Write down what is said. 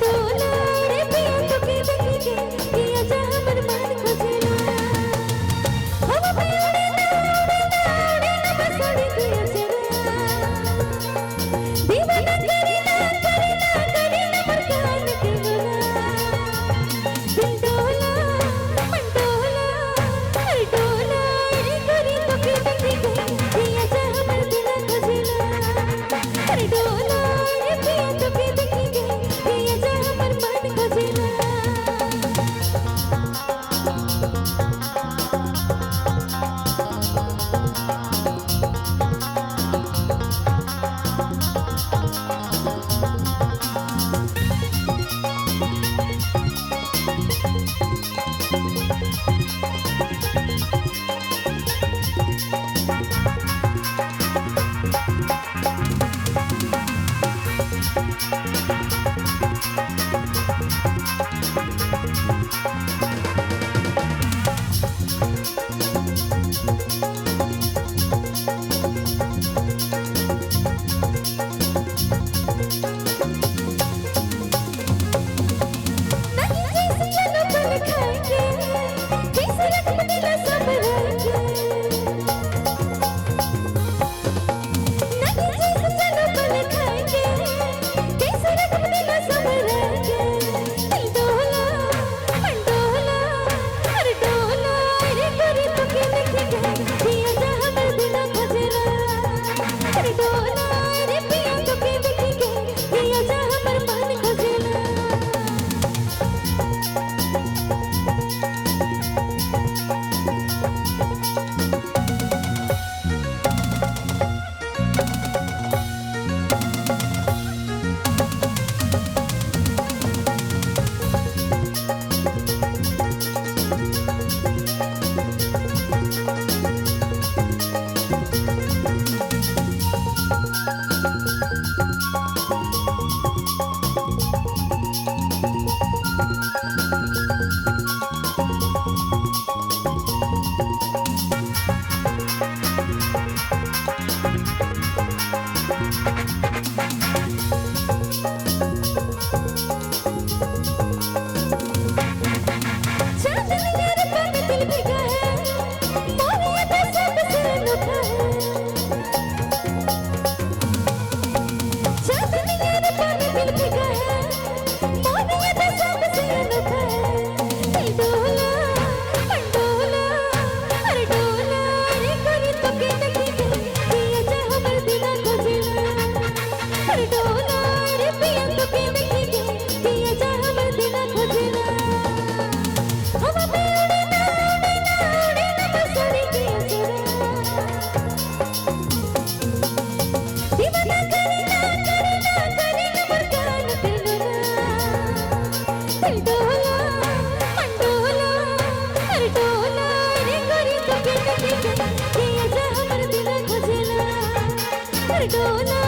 डोला रे पिया तोके देखी के पिया जा हमर मन खोजेला हम पे उड़े ना बसड़ी पिया चला दीवाना करी ना मोर कान के बोला दिल डोला मन डोला हर डोला रे करी तोके देखी के पिया जा हमर दिल खोजेला हर डोला रे पिया तोके देखी के पिया जा हमर मन खोजेला डोला रे पिया तोके देखी के पिया जा हमर दिल खोजेला हम पे उड़े ना बसड़ी पिया चला दीवाना करी ना मोर कान के बोला दिल डोला मन डोला हर डोला रे करी तोके देखी के पिया जा हमर दिल खोजेला हर डोला